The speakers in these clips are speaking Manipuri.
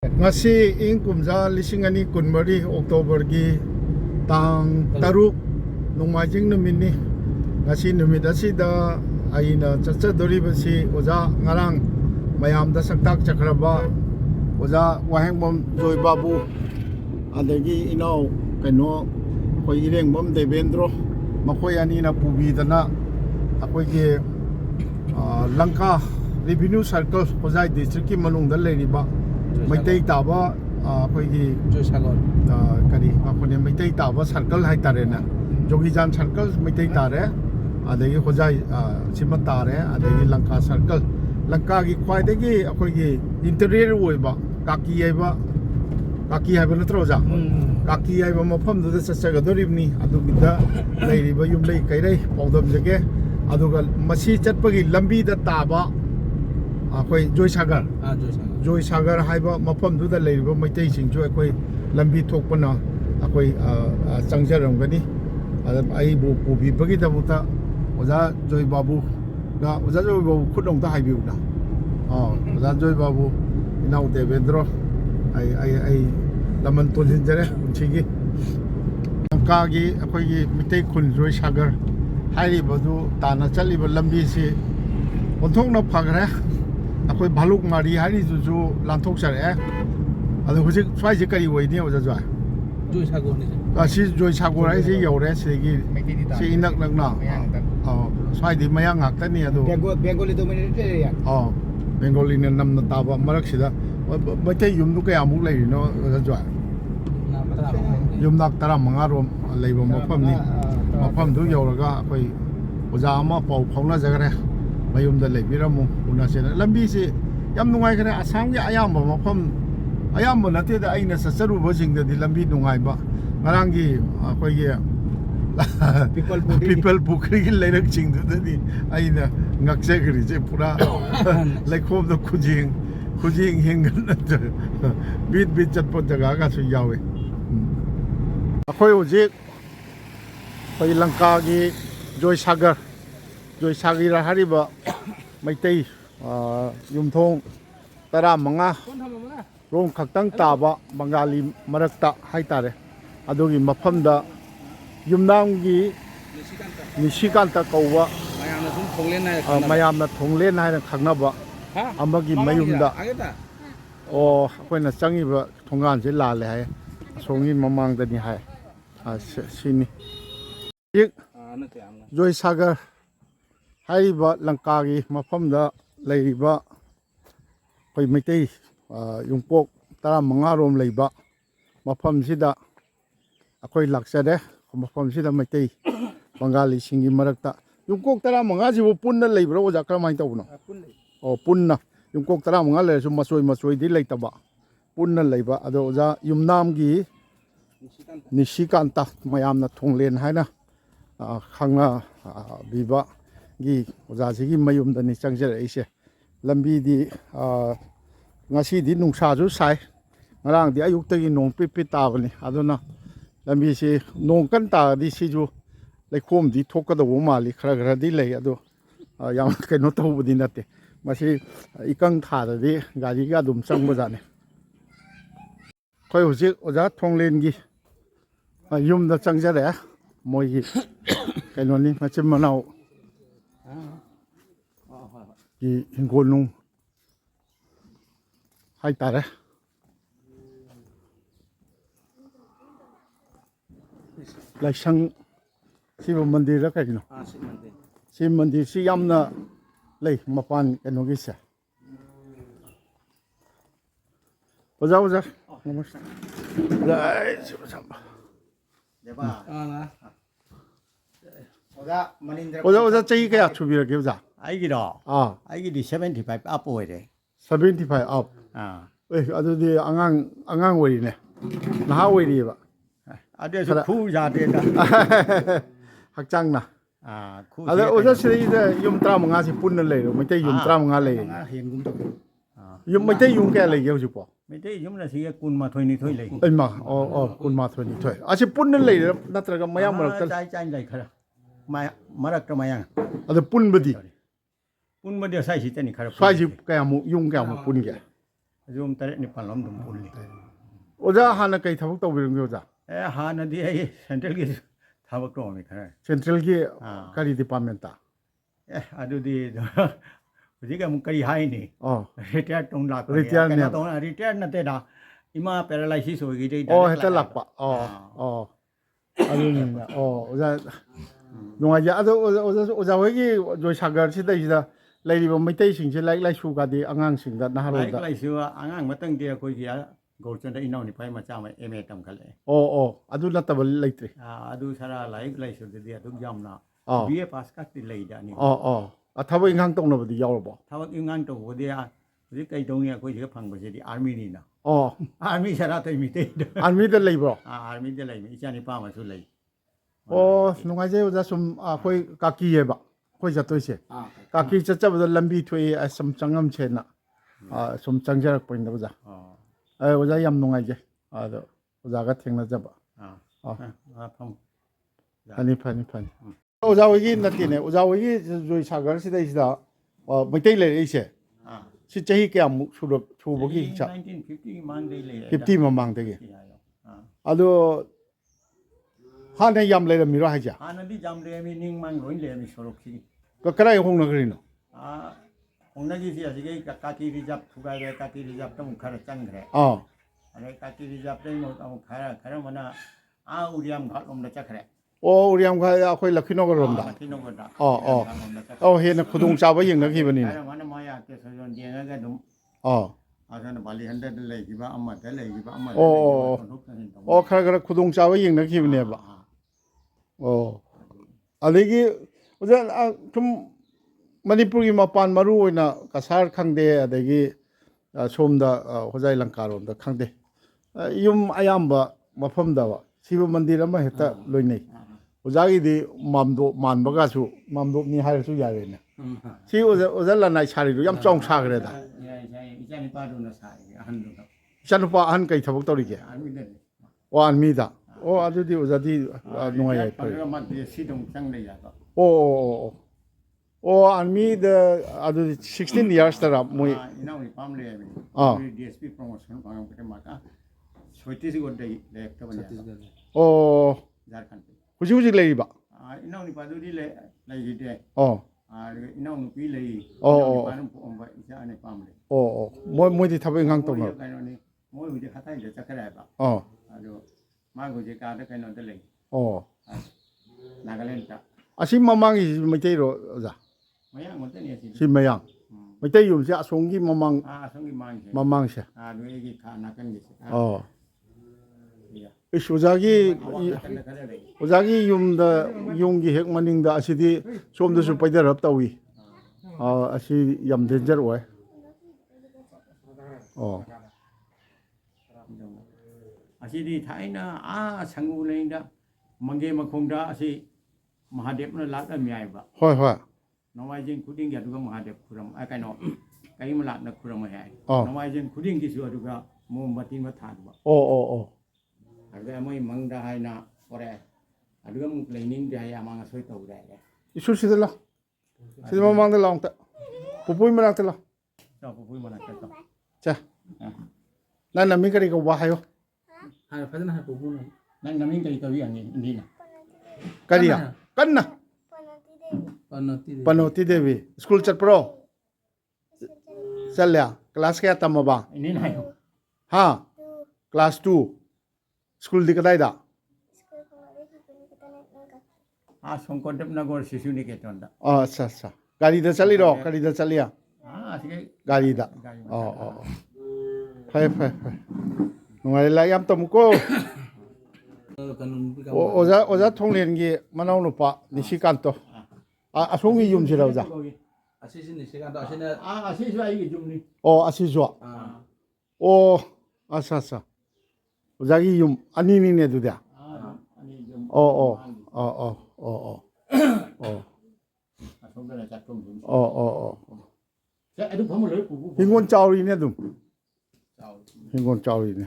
Ngasi ing kumsa lising ani kunmari Oktober gi tang taruk nungmajing numini ngasi numit asida aina chachadori basi oja ngarang mayam da saktak chakraba oja wahengbom joy babu adagi inau kano koi ireng bom devendro makoi ani na pubi dana akoi ge Lanka revenue circle kozai district ki manung da leiriba Maitai taba akoigi Joy Sagar kari akone Maitai taba circle hai tare na Jogijan circle Maitai tare adagi hojai sima tare adagi Lanka circle Lanka gi khwaidagi akoigi interior oiba kaki haiba natro ja kaki haiba mafam du da chachagadoribni adugida leiriba yumlei kairai pawdam jage aduga masi chatpagi lambi da taba akoi Joy Sagar Joy Sagar haiba mafam du da leiriba maitai singju akoi lambi thokpana akoi changjaramgani ai bu pubi bagi da buta oja Joy Babu ga oja Joy Babu khudong da haibiu na oja Joy Babu inau Devendro ai laman tolin jare unchigi Lanka gi akoi gi mitai khun Joy Sagar hairiba du tana chaliba lambi si onthokna phagre akoi bhaluk mari hari ju lanthok sare adu hujik swai je kari wai ne oja jwa Joy Sagar ni si Joy Sagar ai si yore si gi si inak nak na swai di mayang ngak ta ni adu Bengali dominated ya Bengali ne nam na taba marak sida batai yum du kaya muk lai no oja jwa yum nak tara manga rom leiba mafam ni mafam du yoraga akoi oja ama pau phauna jagare mayumda leibiramu unasena lambi si yam nungai khare asam gi ayamba mafam ayamba nate da aina sasaru bosing da di lambi nungai ba ngarangi akoi gi people pukri gi leirak ching du di aina ngakse gri je pura laikhom da khujing hingan bit chat pot jaga ga su yawe akoi ojik koi Lanka gi Joy Sagar hariba Maitai yumthong tara manga rom khaktang taba Bengali marakta haitare adugi mafamda yumnam gi Nishikanta kauwa mayamna thonglen haina khangnaba amagi mayumda akoina changiba thongan je lale hai songi mamangda ni hai sini Joy Sagar haiba Lanka gi mafamda leiriba koi Maitai yungpok tara manga rom leiba mafam sida akoi laksade mafam sida Maitai Bengali singi marakta yungkok tara manga jibu punna leibra oja kramai tawno punna yungkok tara manga le su masoi di leitaba punna leiba ado oja yumnam gi Nishikanta mayamna thonglen haina khangna biba gi oja sigi mayumda ni changjara ise lambi di ngasi di nungsa ju sai ngarang di ayuk tagi nong pipit tabani aduna lambi si nong kan ta di si ju leikhom di thokada wo mali khara di lei ado yang keno tawbudi nate masi ikang thada di gari ga dum changba jane khoi hujik oja thonglen gi yumda changjara moi gi keno ni machim manau ki hingolung hai tare laisang siba mandir ra kaino si mandir si yamna lei mapan keno gi sa oja namaste jai siba samba Deba oja chai kaya chubirake oja 아이기로 아이기리 75 up 오이래 75 up 아두디 앙앙 오이네 나하 오이리바 아데서 쿠자데다 학장나 쿠 아데 오자 시리데 욤 트라망아시 푼는 레로 메테 욤 트라망아 레 헨군도 욤 메테 욤 게 레게 호지포 메테 욤나 시게 꾼마 토이니 토이레 얼마 꾼마 토니 토이 아시 푼는 레 나트라가 마양 마락탈 짜이짜이 카라 마락타 마양 아데 푼버디 꾼마데 사이시 때니 카라 사이지 까야무 욤 까야무 푼게 ꯌꯨꯝ ꯇꯔꯦꯠ ꯅꯤꯄꯥꯜ ꯂꯣꯝ ꯑꯗꯨꯝ ꯄꯨꯜꯂꯤ ꯑꯣꯖꯥ ꯍꯥꯟꯅ ꯀꯩ ꯊꯕꯛ ꯇꯧꯕꯤꯔꯝꯒꯦ ꯑꯣꯖꯥ ꯍꯥꯟꯅꯗꯤ ꯑꯩ ꯁꯦꯟꯇ꯭ꯔꯦꯜꯒꯤ ꯊꯕꯛ ꯇꯧꯔꯝꯃꯤ ꯈꯔ ꯁꯦꯟꯇ꯭ꯔꯦꯜꯒꯤ ꯑꯥ. ꯀꯔꯤ ꯗꯤꯄꯥꯔꯠꯃꯦꯟꯇ ꯑꯗꯨꯗꯤ ꯍꯧꯖꯤꯛ ꯑꯃꯨꯛ ꯀꯔꯤ ꯍꯥꯏꯅꯤ ꯑꯣ ꯔꯤꯇꯥꯌꯔ ꯇꯧ ꯂꯥꯛꯄ ꯔꯤꯇꯥꯌꯔꯅꯦꯕ. ꯔꯤꯇꯥꯌꯔ ꯅꯠꯇꯦꯗ ꯏꯃꯥ ꯄꯦꯔꯥꯂꯥꯏꯁꯤꯁ ꯑꯣꯏꯈꯤꯗꯩ ꯑꯣ ꯍꯦꯛꯇ ꯂꯥꯛꯄ ꯑꯣ ꯑꯣ ꯑꯗꯨꯅꯤꯅ ꯑꯣ ꯑꯣꯖꯥ ꯅꯨꯡꯉꯥꯏꯖꯩ ꯑꯗꯣ ꯑꯣꯖꯥ ꯍꯣꯏꯒꯤ ꯖꯣꯏꯁꯥꯒꯔꯁꯤꯗꯩꯁꯤꯗ ꯂꯩꯔꯤꯕ ꯃꯩꯇꯩꯁꯤꯡꯁꯦ ꯂꯥꯏꯔꯤꯛ ꯂꯥꯏꯁꯨꯒꯗꯤ ꯑꯉꯥꯡꯁꯤꯡꯗ ꯂꯥꯏꯔꯤꯛ ꯅꯍꯥꯔꯣꯜꯗ ꯂꯥꯏꯁꯨ ꯑꯉꯥꯡ ꯃꯇꯪꯗꯤ ꯑꯩꯈꯣꯏꯒꯤ ꯒꯧꯔꯆꯟꯗ꯭ꯔ ꯏꯅꯥꯎ ꯅꯨꯄꯥ ꯃꯆꯥ ꯑꯃ MA ꯇꯝꯈꯠꯂꯛꯑꯦ ꯑꯣ ꯑꯣ ꯑꯗꯨ ꯅꯠꯇꯕ ꯂꯩꯇ꯭ꯔꯤ ꯑꯗꯨ ꯁꯔꯥ ꯂꯥꯏꯔꯤꯛ ꯂꯥꯏꯁꯨꯗꯗꯤ ꯑꯗꯨꯛ ꯌꯥꯝꯅ ꯑꯥ. BA ꯄꯥꯁ ꯈꯛꯇꯤ ꯂꯩꯗ ꯑꯅꯤ ꯑꯣ ꯑꯣ ꯊꯕꯛ ꯏꯪꯈꯥꯡ ꯇꯧꯅꯕꯗꯤ ꯌꯥꯎꯔꯕꯣ ꯊꯕꯛ ꯏꯟꯈꯥꯡ ꯇꯧꯕꯗꯤ ꯍꯧꯖꯤꯛ ꯀꯩꯗꯧꯅꯤ ꯑꯩꯈꯣꯏ ꯁꯤꯗ ꯐꯪꯕꯁꯤꯗꯤ ꯑꯥꯔꯃꯤꯅꯤꯅ ꯑꯣ ꯑꯥꯔꯃꯤ ꯁꯔꯥꯇꯩ ꯃꯤꯇꯩꯗ ꯑꯥꯔꯃꯤꯗ ꯂꯩꯕ꯭ꯔꯣ ꯑꯥꯔꯃꯤꯗ ꯂꯩꯕ ꯏꯆꯥ ꯅꯤꯄꯥ ꯑꯃꯁꯨ ꯂꯩ ꯑꯣ ꯅꯨꯡꯉꯥꯏꯖꯩ ꯑꯣꯖꯥ ꯁꯨꯝ ꯑꯩꯈꯣꯏ ꯀꯥꯀꯤꯌꯦꯕ ꯑꯩꯈꯣꯏ ꯆꯠꯇꯣꯏꯁꯦ ꯀꯥꯀꯤ ꯆꯠꯆꯕꯗ ꯂꯝꯕꯤ ꯊꯣꯛꯏ ꯑꯁ ꯁꯨꯝ ꯆꯪꯉꯝꯁꯦꯅ ꯁꯨꯝ ꯆꯪꯖꯔꯛꯄꯅꯤꯗ ꯑꯣꯖꯥ ꯑꯣ ꯑꯣꯖꯥ ꯌꯥꯝ ꯅꯨꯡꯉꯥꯏꯖꯩ ꯑꯗꯣ ꯑꯣꯖꯥꯒ ꯊꯦꯡꯅꯖꯕ ꯐꯝ ꯐꯅꯤ ꯑꯣꯖꯥ ꯍꯣꯏꯒꯤ ꯅꯠꯇꯦꯅꯦ ꯑꯣꯖꯥ ꯍꯣꯏꯒꯤ ꯖꯣꯏꯁꯥꯒꯔꯁꯤꯗꯩꯁꯤꯗ ꯃꯩꯇꯩ ꯂꯩꯔꯛꯏꯁꯦ ꯁꯤ ꯆꯍꯤ ꯀꯌꯥꯃꯨꯛ ꯁꯨꯕꯒꯤ ꯍꯤꯡꯁꯥ 1950 ꯃꯥꯡꯗꯩ ꯂꯩ 50 ꯃꯃꯥꯡꯗꯒꯤ ꯑꯗꯣ ꯍꯥꯟꯅ ꯌꯥꯝ ꯂꯩꯔꯝꯃꯤꯔꯣ ꯍꯥꯏꯁꯦ ꯍꯥꯟꯅꯗꯤ ꯌꯥꯝ ꯂꯩꯔꯝꯃꯤ ꯅꯤꯡ ꯃꯥꯡ ꯂꯣꯏ ꯂꯩꯔꯝꯃꯤ ꯁꯣꯔꯣꯛꯁꯤꯒꯤ ꯀꯗꯥꯏ ꯍꯣꯡꯅꯈ꯭ꯔꯤꯅꯣ ꯍꯣꯡꯅꯒꯤꯁꯤ ꯑꯁꯤꯒꯤ ꯀꯥꯇꯤ ꯔꯤꯖꯥꯞ ꯊꯨꯒꯥꯏꯔꯦ ꯀꯥꯇꯤ ꯔꯤꯖꯥꯞꯇ ꯑꯃꯨꯛ ꯈꯔ ꯆꯪꯈ꯭ꯔꯦ ꯑꯥ ꯑꯗꯩ ꯀꯥꯇꯤ ꯔꯤꯖꯥꯞꯇꯩ ꯑꯃꯨꯛ ꯈꯔ ꯑꯃꯅ ꯎꯔꯤꯌꯥꯝ ꯘꯥꯠ ꯂꯣꯝꯗ ꯆꯠꯈ꯭ꯔꯦ ꯑꯣ ꯎꯔꯤꯌꯥꯝꯈꯥꯏ ꯑꯩꯈꯣꯏ ꯂꯛꯈꯤꯅꯣꯒꯔꯣꯝꯗ ꯂꯛꯈꯤꯅꯣꯒꯔꯗ ꯑꯧ ꯍꯦꯟꯅ ꯈꯨꯗꯣꯡꯆꯥꯕ ꯌꯦꯡꯅꯈꯤꯕꯅꯤꯅ ꯈꯔ ꯑꯃꯅ ꯃꯣꯏ ꯀꯦꯁꯣꯟ ꯌꯦꯡꯉꯒ ꯑꯗꯨꯝ ꯑꯥ ꯑꯗꯨꯅ ꯕꯥꯂꯤꯍꯟꯗꯗ ꯂꯩꯈꯤꯕ ꯑꯃꯗ ꯂꯩꯈꯤꯕ ꯑꯃꯗ ꯑꯣ ꯂꯩꯈꯤꯕ ꯑꯣ ꯆꯣꯟꯊꯣꯛ ꯆꯣꯟꯁꯤꯟ ꯇꯧꯕ ꯑꯣ ꯈꯔ ꯈꯨꯗꯣꯡꯆꯥꯕ ꯌꯦꯡꯅꯈꯤꯕꯅꯦꯕ ꯑꯣ ꯑꯗꯒꯤ ꯑꯣꯖꯥ ꯁꯨꯝ ꯃꯅꯤꯄꯨꯔꯒꯤ ꯃꯄꯥꯟ ꯃꯔꯨ ꯑꯣꯏꯅ ꯀꯁꯥꯔ ꯈꯪꯗꯦ ꯑꯗꯒꯤ ꯁꯣꯝꯗ ꯍꯣꯖꯥꯏ ꯂꯪꯀꯥꯔꯣꯝꯗ ꯈꯪꯗꯦ ꯌꯨꯝ ꯑꯌꯥꯝꯕ ꯃꯐꯝꯗ ꯁꯤꯕ ꯃꯟꯗꯤꯔ ꯑꯃ ꯍꯦꯛꯇ ꯂꯣꯏꯅꯩ ꯑꯣꯖꯥꯒꯤꯗꯤ ꯃꯥꯟꯕꯒꯁꯨ ꯃꯥꯝꯗꯣꯞꯅꯤ ꯍꯥꯏꯔꯁꯨ ꯌꯥꯔꯦꯅꯦ ꯁꯤ ꯑꯣꯖꯥ ꯂꯅꯥꯏ ꯁꯥꯔꯤꯗꯨ ꯌꯥꯝ ꯆꯥꯎꯅ ꯁꯥꯈ꯭ꯔꯦꯗ ꯏꯆꯥ ꯅꯤꯄꯥꯗꯨꯅ ꯁꯥꯏ ꯑꯍꯟꯗꯨꯅ ꯏꯆꯥꯅꯨꯄꯥ ꯑꯍꯟ ꯀꯩ ꯊꯕꯛ ꯇꯧꯔꯤꯒꯦ ꯑꯥꯔꯃꯤꯗꯅꯤ ꯑꯣ ꯑꯥꯔꯃꯤꯗ ꯑꯣ ꯑꯗꯨꯗꯤ ꯑꯣꯖꯥꯗꯤ ꯅꯨꯡꯉꯥꯏ ꯌꯥꯏꯐꯔꯦ ꯐꯪꯉꯒ ꯃꯥ BSCꯗ ꯑꯃꯨꯛ ꯆꯪ ꯂꯩ ꯌꯥꯕ ꯑꯣ ꯑꯥꯔꯃꯤꯗ ꯑꯗꯨꯗꯤ 16 ꯏꯌꯥꯔꯁꯇꯔꯥ ꯃꯣꯏ ꯏꯅꯥꯎ ꯅꯤꯄꯥ ꯑꯃ ꯂꯩꯔꯝꯃꯤ DSP ꯄ꯭ꯔꯣꯃꯣꯁꯟ ꯐꯪꯉꯛꯄꯗ ꯃꯥ ꯁꯣꯏꯇꯤꯁꯒꯣꯗꯒꯤ ꯂꯩꯔꯛꯇꯕꯅꯦ ꯑꯣ ꯖꯥꯔꯈꯟꯗ ꯍꯧꯖꯤꯛ ꯂꯩꯔꯤꯕ ꯏꯅꯥꯎ ꯅꯤꯄꯥꯗꯨꯗꯤ ꯂꯩꯈꯤꯗꯦ ꯑꯣ ꯑꯗꯨꯒ ꯏꯅꯥꯎ ꯅꯨꯄꯤ ꯂꯩ ꯑꯣ ꯏꯅꯥꯎ ꯑꯣ ꯅꯤꯄꯥꯅ ꯄꯣꯛꯑꯝꯕ ꯏꯆꯥ ꯅꯤꯄꯥ ꯑꯃ ꯂꯩ ꯃꯣꯏꯗꯤ ꯊꯕꯛ ꯏꯪꯈꯥꯡ ꯃꯣꯏꯗꯤ ꯇꯧꯅꯕ ꯀꯩꯅꯣꯅꯤ ꯃꯣꯏ ꯍꯧꯖꯤꯛ ꯍꯊꯥꯏꯗ ꯆꯠꯈ꯭ꯔꯦ ꯍꯥꯏꯕ ꯑꯗꯣ ꯃꯥꯒꯤ ꯍꯧꯖꯤꯛ ꯀꯥꯗ ꯀꯩꯅꯣꯗ ꯂꯩ ꯅꯥꯒꯥꯂꯦꯟꯗ ꯑꯁꯤ ꯃꯃꯥꯡꯒꯤꯁꯤ ꯃꯩꯇꯩꯔꯣ ꯑꯣꯖꯥ ꯃꯌꯥꯡ ꯉꯥꯛꯇꯅꯤ ꯑꯁꯤꯗꯤ ꯁꯤ ꯃꯌꯥꯡ ꯃꯩꯇꯩ ꯌꯨꯝꯁꯦ ꯑꯁꯣꯝꯒꯤ ꯑꯁꯣꯝꯒꯤ ꯃꯥꯡꯁꯦ ꯃꯃꯥꯡꯁꯦ ꯑꯗꯨ ꯑꯩꯒꯤ ꯅꯥꯀꯟꯒꯤꯁꯦ ꯏꯁ ꯑꯣꯖꯥꯒꯤ ꯌꯨꯝꯒꯤ ꯍꯦꯛ ꯃꯅꯤꯡꯗ ꯑꯁꯤꯗꯤ ꯁꯣꯝꯗꯁꯨ ꯄꯩꯗꯔꯞ ꯇꯧꯏ ꯑꯁꯤ ꯌꯥꯝ ꯗꯦꯟꯖꯔ ꯑꯣꯏ ꯑꯁꯤꯗꯤ ꯊꯥꯏꯅ ꯁꯪꯒꯨ ꯂꯩꯗ ꯃꯪꯒꯦ ꯃꯈꯣꯡꯗ ꯑꯁꯤ ꯃꯍꯥꯗꯦꯕꯅ ꯂꯥꯠꯂꯝꯃꯤ ꯍꯥꯏꯕ ꯍꯣꯏ ꯅꯣꯡꯃꯥꯏꯖꯤꯡ ꯈꯨꯗꯤꯡꯒꯤ ꯑꯗꯨꯒ ꯃꯍꯥꯗꯦꯕ ꯀꯩꯅꯣ ꯀꯔꯤꯃ ꯂꯥꯠꯅ ꯈꯨꯔꯝꯃꯦ ꯍꯥꯏ ꯑꯥ. ꯅꯣꯡꯃꯥꯏꯖꯤꯡ ꯈꯨꯗꯤꯡꯒꯤꯁꯨ ꯑꯗꯨꯒ ꯃꯣꯝꯕꯇꯤꯅ ꯊꯥꯟꯕ ꯑꯣ ꯑꯗꯨꯒ ꯃꯣꯏ ꯃꯪꯗ ꯍꯥꯏꯅ ꯄꯣꯔꯛꯑꯦ ꯑꯗꯨꯒ ꯑꯃꯨꯛ ꯂꯩꯅꯤꯡꯗꯦ ꯍꯥꯏ ꯑꯃꯥꯡ ꯑꯁꯣꯏ ꯇꯧꯔꯦ ꯍꯥꯏ ꯏꯁꯨ ꯁꯤꯗ ꯂꯥꯎ ꯁꯤꯗ ꯃꯃꯥꯡꯗ ꯂꯥꯎ ꯑꯝꯇ ꯄꯨꯄꯨꯒꯤ ꯃꯅꯥꯛꯇ ꯂꯥꯎ ꯄꯨꯄꯨꯒꯤ ꯃꯅꯥꯛꯇ ꯇꯧ ꯆꯥ ꯅꯪ ꯅꯃꯤꯡ ꯀꯔꯤ ꯀꯧꯕ ꯍꯥꯏꯌꯣ فꯖꯅ ꯍꯥꯏ ꯄꯨꯄꯨ ꯅꯪ ꯅꯃꯤꯡ ꯀꯔꯤ ꯀꯧꯏ ꯍꯪꯉꯤ ꯏꯟꯗꯤꯅ ꯀꯔꯤ ꯀꯟꯅ ꯄꯅꯣꯇꯤ ꯗꯦꯕꯤ ꯁ꯭ꯀꯨꯜ ꯆꯠꯄ꯭ꯔꯣ ꯆꯠꯂꯦ ꯀ꯭ꯂꯥꯁ ꯀꯌꯥ ꯇꯝꯃꯕ ꯏꯟꯗꯤꯅ ꯍꯥꯏꯌꯣ ꯍꯥ ꯀ꯭ꯂꯥꯁ 2 ꯁ꯭ꯀꯨꯜꯗꯤ ꯀꯗꯥꯏꯗ ꯁꯣꯡꯀꯣꯗꯦꯕ ꯅꯒꯔ ꯁꯤꯁꯨ ꯅꯤꯀꯦꯇꯟꯗ ꯑꯠꯆꯥ ꯒꯥꯔꯤꯗ ꯆꯠꯂꯤꯔꯣ ꯀꯔꯤꯗ ꯆꯠꯂꯤ ꯑꯁꯤꯒꯤ ꯒꯥꯔꯤꯗ ꯐꯩ ꯅꯨꯡꯉꯥꯏꯔꯦ ꯂꯥꯏꯔꯤꯛ ꯌꯥꯝ ꯇꯝꯃꯨꯀꯣ ꯑꯣꯖꯥ ꯊꯣꯡꯂꯦꯟꯒꯤ ꯃꯅꯥꯎ ꯅꯨꯄꯥ ꯅꯤꯁꯤꯀꯥꯟꯇꯣ ꯑꯁꯣꯝꯒꯤ ꯌꯨꯝꯁꯤꯔ ꯑꯣꯖꯥ ꯑꯁꯤꯁꯤ ꯅꯤꯁꯤꯀꯥꯟꯇ ꯑꯁꯤꯅ ꯑꯁꯤꯁꯨ ꯑꯩꯒꯤ ꯌꯨꯝꯅꯤ ꯑꯁꯤꯁꯨ ꯑꯠꯆꯥ ꯑꯣꯖꯥꯒꯤ ꯌꯨꯝ ꯑꯅꯤꯅꯤꯅꯦ ꯑꯗꯨꯗꯤ ꯑꯁꯣꯝꯗꯅ ꯆꯥꯛꯊꯣꯡ ꯍꯤꯡꯒꯣꯜ ꯆꯥꯎꯔꯤꯅꯦ ꯑꯗꯨꯝ ꯍꯤꯡꯒꯣꯜ ꯆꯥꯎꯔꯤꯅꯦ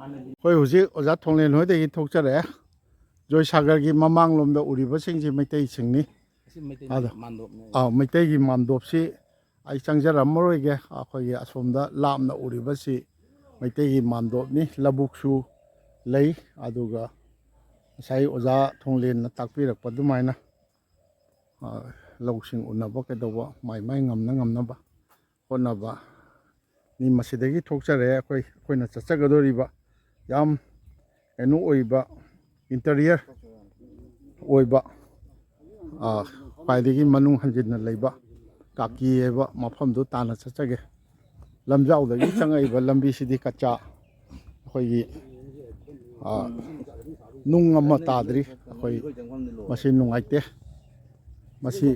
ꯑꯩꯈꯣꯏ ꯍꯧꯖꯤꯛ ꯑꯣꯖꯥ ꯊꯣꯡꯂꯦꯟ ꯍꯣꯏꯗꯒꯤ ꯊꯣꯛꯆꯔꯛꯑꯦ ꯖꯣꯏꯁꯥꯒꯔꯒꯤ ꯃꯃꯥꯡꯂꯣꯝꯗ ꯎꯔꯤꯕꯁꯤꯡꯁꯤ ꯃꯩꯇꯩꯁꯤꯡꯅꯤ ꯃꯩꯇꯩꯒꯤ ꯃꯥꯝꯗꯣꯞꯁꯤ ꯑꯩ ꯆꯪꯖꯔꯝꯃꯔꯣꯏꯒꯦ ꯑꯩꯈꯣꯏꯒꯤ ꯑꯁꯣꯝꯗ ꯂꯥꯞꯅ ꯎꯔꯤꯕꯁꯤ ꯃꯩꯇꯩꯒꯤ ꯃꯥꯟꯗꯣꯞꯅꯤ ꯂꯧꯕꯨꯛꯁꯨ ꯂꯩ ꯑꯗꯨꯒ ꯉꯁꯥꯏ ꯑꯣꯖꯥ ꯊꯣꯡꯂꯦꯟꯅ ꯇꯥꯛꯄꯤꯔꯛꯄ ꯑꯗꯨꯃꯥꯏꯅ ꯂꯧꯁꯤꯡ ꯎꯅꯕ ꯀꯩꯗꯧꯕ ꯃꯥꯏ ꯃꯥꯏ ꯉꯝꯅ ꯉꯝꯅꯕ ꯍꯣꯠꯅꯕ ꯅꯤ ꯃꯁꯤꯗꯒꯤ ꯊꯣꯛꯆꯔꯦ ꯑꯩꯈꯣꯏꯅ ꯆꯠꯆꯒꯗꯧꯔꯤꯕ ꯌꯥꯝ ꯀꯩꯅꯣ ꯑꯣꯏꯕ ꯏꯟꯇꯔꯤꯌꯔ ꯑꯣꯏꯕ ꯈ꯭ꯋꯥꯏꯗꯒꯤ ꯃꯅꯨꯡ ꯍꯟꯖꯤꯟꯅ ꯂꯩꯕ ꯀꯥꯀꯤ ꯍꯥꯏꯕ ꯃꯐꯝꯗꯨ ꯇꯥꯟꯅ ꯆꯠꯆꯒꯦ ꯂꯝꯖꯥꯎꯗꯒꯤ ꯆꯪꯉꯛꯏꯕ ꯂꯝꯕꯤꯁꯤꯗꯤ ꯀच्चा ꯑꯩꯈꯣꯏꯒꯤ ꯅꯨꯡ ꯑꯃ ꯇꯥꯗ꯭ꯔꯤ ꯑꯩꯈꯣꯏ ꯃꯁꯤ ꯅꯨꯡꯉꯥꯏꯇꯦ ꯃꯁꯤ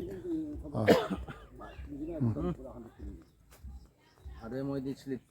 ꯑꯗꯩ ꯃꯣꯏꯗꯤ ꯁ꯭ꯂꯤꯞ